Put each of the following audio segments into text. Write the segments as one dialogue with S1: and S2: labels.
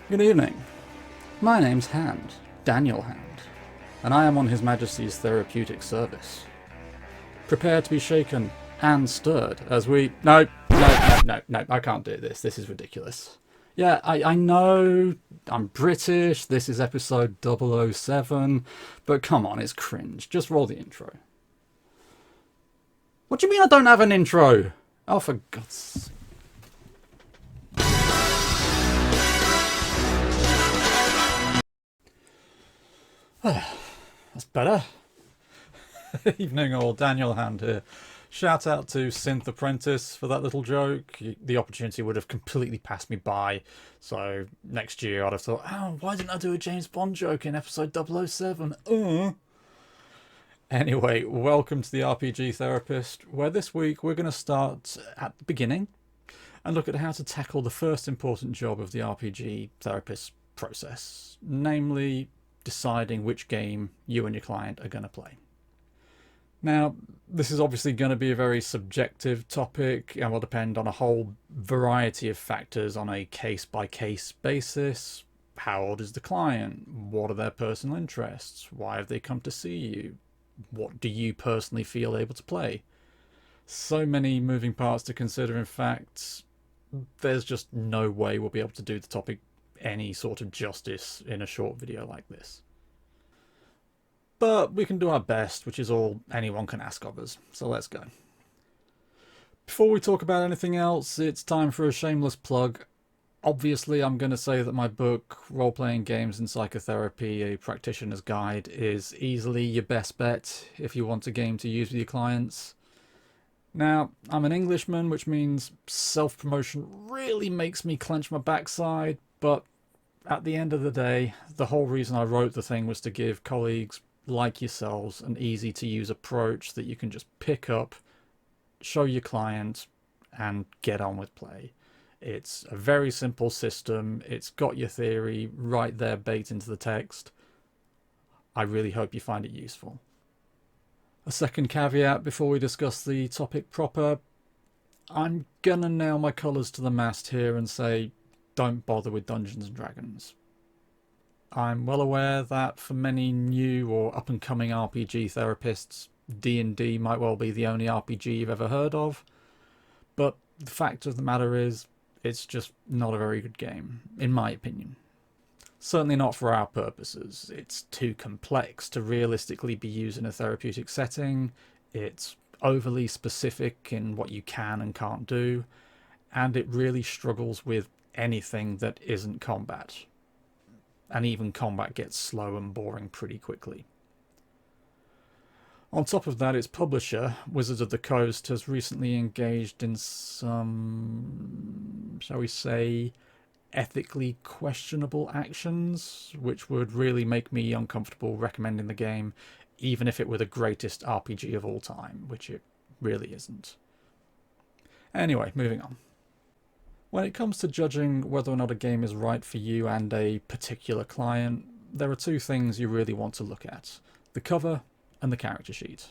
S1: Good evening. My name's Hand, Daniel Hand, and I am on His Majesty's therapeutic service. Prepare to be shaken and stirred as we... No, I can't do this. This is ridiculous. Yeah, I know I'm British, this is episode 007, but come on, it's cringe. Just roll the intro. What do you mean I don't have an intro? Oh, for God's sake. That's better. Evening all, Daniel Hand here. Shout out to Synth Apprentice for that little joke. The opportunity would have completely passed me by. So next year I'd have thought, oh, why didn't I do a James Bond joke in episode 007? Anyway, welcome to the RPG Therapist, where this week we're going to start at the beginning and look at how to tackle the first important job of the RPG therapist process, namely deciding which game you and your client are going to play. Now, this is obviously going to be a very subjective topic and will depend on a whole variety of factors on a case-by-case basis. How old is the client? What are their personal interests? Why have they come to see you? What do you personally feel able to play? So many moving parts to consider. In fact, there's just no way we'll be able to do the topic any sort of justice in a short video like this. But we can do our best, which is all anyone can ask of us. So let's go. Before we talk about anything else, it's time for a shameless plug. Obviously, I'm going to say that my book, Role-Playing Games in Psychotherapy, A Practitioner's Guide, is easily your best bet if you want a game to use with your clients. Now, I'm an Englishman, which means self-promotion really makes me clench my backside, but at the end of the day, the whole reason I wrote the thing was to give colleagues like yourselves an easy to use approach that you can just pick up, show your client, and get on with play. It's a very simple system. It's got your theory right there baked into the text. I really hope you find it useful. A second caveat before we discuss the topic proper. I'm gonna nail my colours to the mast here and say don't bother with Dungeons & Dragons. I'm well aware that for many new or up-and-coming RPG therapists, D&D might well be the only RPG you've ever heard of, but the fact of the matter is, it's just not a very good game, in my opinion. Certainly not for our purposes. It's too complex to realistically be used in a therapeutic setting, it's overly specific in what you can and can't do, and it really struggles with anything that isn't combat. And even combat gets slow and boring pretty quickly. On top of that, its publisher, Wizards of the Coast, has recently engaged in some, shall we say, ethically questionable actions, which would really make me uncomfortable recommending the game, even if it were the greatest RPG of all time, which it really isn't. Anyway, moving on. When it comes to judging whether or not a game is right for you and a particular client, there are two things you really want to look at: the cover and the character sheet.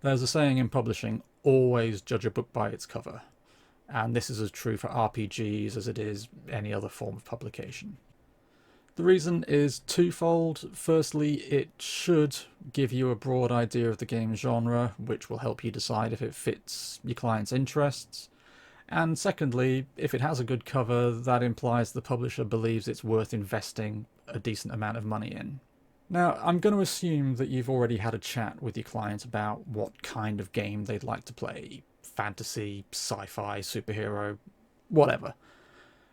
S1: There's a saying in publishing, always judge a book by its cover, and this is as true for RPGs as it is any other form of publication. The reason is twofold. Firstly, it should give you a broad idea of the game's genre, which will help you decide if it fits your client's interests. And secondly, if it has a good cover, that implies the publisher believes it's worth investing a decent amount of money in. Now, I'm going to assume that you've already had a chat with your client about what kind of game they'd like to play. Fantasy, sci-fi, superhero, whatever.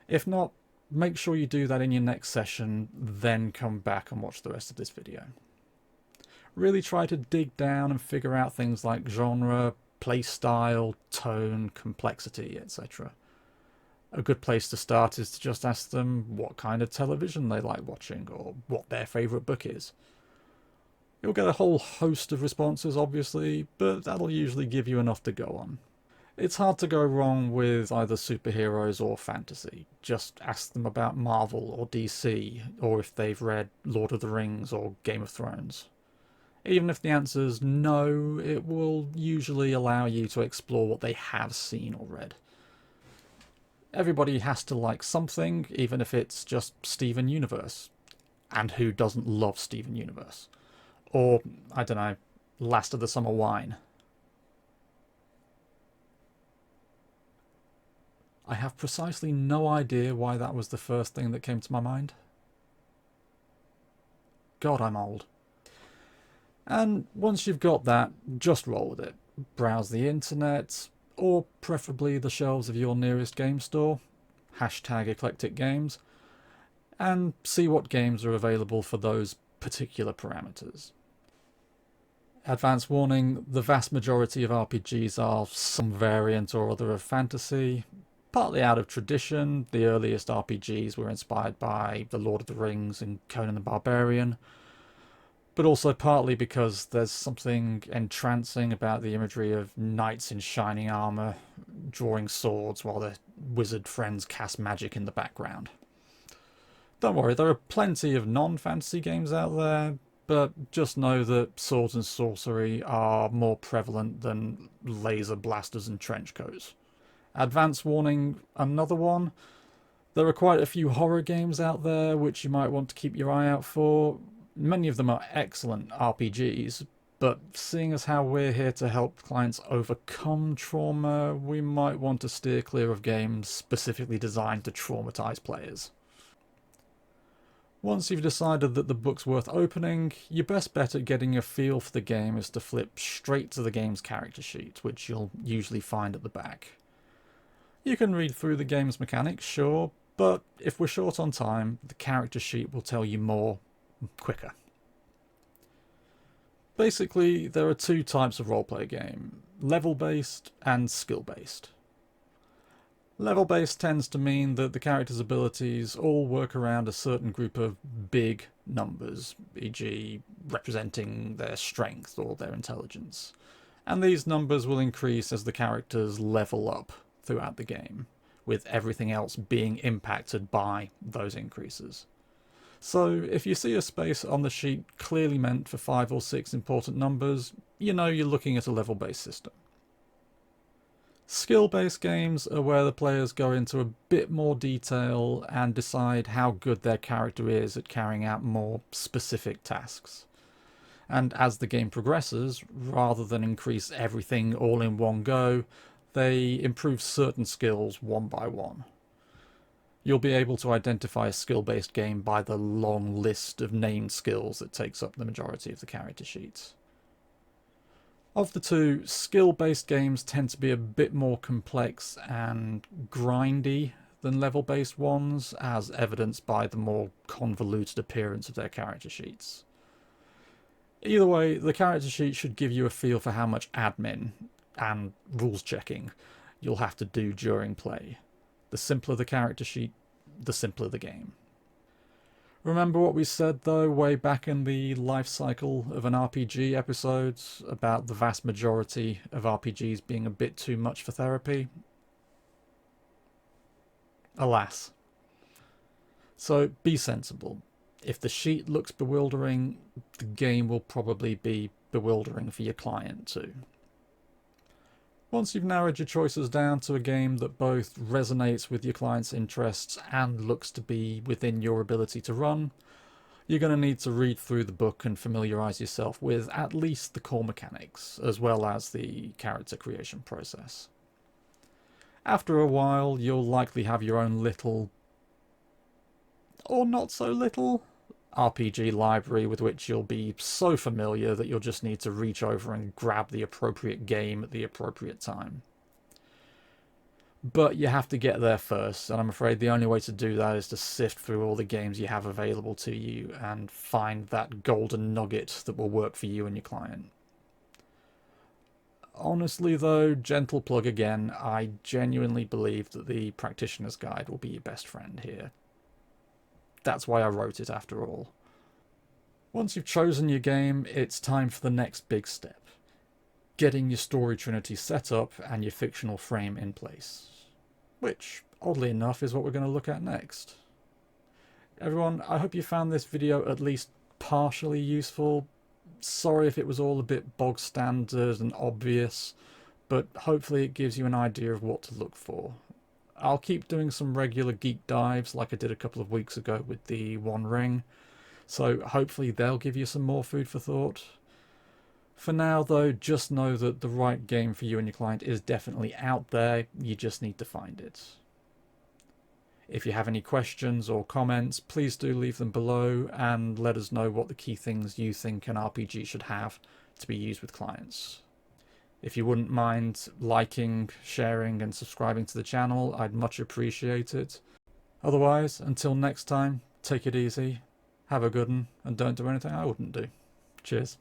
S1: If not, make sure you do that in your next session, then come back and watch the rest of this video. Really try to dig down and figure out things like genre, play style, tone, complexity, etc. A good place to start is to just ask them what kind of television they like watching or what their favourite book is. You'll get a whole host of responses, obviously, but that'll usually give you enough to go on. It's hard to go wrong with either superheroes or fantasy. Just ask them about Marvel or DC, or if they've read Lord of the Rings or Game of Thrones. Even if the answer's no, it will usually allow you to explore what they have seen or read. Everybody has to like something, even if it's just Steven Universe. And who doesn't love Steven Universe? Or, I don't know, Last of the Summer Wine. I have precisely no idea why that was the first thing that came to my mind. God, I'm old. And once you've got that, just roll with it. Browse the internet, or preferably the shelves of your nearest game store, hashtag eclectic games, and see what games are available for those particular parameters. Advance warning, the vast majority of RPGs are some variant or other of fantasy, partly out of tradition. The earliest RPGs were inspired by The Lord of the Rings and Conan the Barbarian, but also partly because there's something entrancing about the imagery of knights in shining armour drawing swords while their wizard friends cast magic in the background. Don't worry, there are plenty of non-fantasy games out there, but just know that swords and sorcery are more prevalent than laser blasters and trench coats. Advance warning, another one. There are quite a few horror games out there which you might want to keep your eye out for. Many of them are excellent RPGs, but seeing as how we're here to help clients overcome trauma, we might want to steer clear of games specifically designed to traumatize players. Once you've decided that the book's worth opening, your best bet at getting a feel for the game is to flip straight to the game's character sheet, which you'll usually find at the back. You can read through the game's mechanics, sure, but if we're short on time, the character sheet will tell you more quicker. Basically, there are two types of roleplay game, level-based and skill-based. Level-based tends to mean that the character's abilities all work around a certain group of big numbers, e.g. representing their strength or their intelligence, and these numbers will increase as the characters level up throughout the game, with everything else being impacted by those increases. So if you see a space on the sheet clearly meant for 5 or 6 important numbers, you know you're looking at a level-based system. Skill-based games are where the players go into a bit more detail and decide how good their character is at carrying out more specific tasks. And as the game progresses, rather than increase everything all in one go, they improve certain skills one by one. You'll be able to identify a skill-based game by the long list of named skills that takes up the majority of the character sheets. Of the two, skill-based games tend to be a bit more complex and grindy than level-based ones, as evidenced by the more convoluted appearance of their character sheets. Either way, the character sheet should give you a feel for how much admin and rules checking you'll have to do during play. The simpler the character sheet, the simpler the game. Remember what we said, though, way back in the life cycle of an RPG episode about the vast majority of RPGs being a bit too much for therapy? Alas. So be sensible. If the sheet looks bewildering, the game will probably be bewildering for your client too. Once you've narrowed your choices down to a game that both resonates with your client's interests and looks to be within your ability to run, you're going to need to read through the book and familiarise yourself with at least the core mechanics, as well as the character creation process. After a while, you'll likely have your own little, or not so little, RPG library with which you'll be so familiar that you'll just need to reach over and grab the appropriate game at the appropriate time. But you have to get there first, and I'm afraid the only way to do that is to sift through all the games you have available to you and find that golden nugget that will work for you and your client. Honestly though, gentle plug again, I genuinely believe that the Practitioner's Guide will be your best friend here. That's why I wrote it after all. Once you've chosen your game, it's time for the next big step. Getting your story trinity set up and your fictional frame in place. Which, oddly enough, is what we're going to look at next. Everyone, I hope you found this video at least partially useful. Sorry if it was all a bit bog standard and obvious, but hopefully it gives you an idea of what to look for. I'll keep doing some regular geek dives like I did a couple of weeks ago with the One Ring, so hopefully they'll give you some more food for thought. For now though, just know that the right game for you and your client is definitely out there, you just need to find it. If you have any questions or comments, please do leave them below and let us know what the key things you think an RPG should have to be used with clients. If you wouldn't mind liking, sharing and subscribing to the channel, I'd much appreciate it. Otherwise, until next time, take it easy, have a good one, and don't do anything I wouldn't do. Cheers.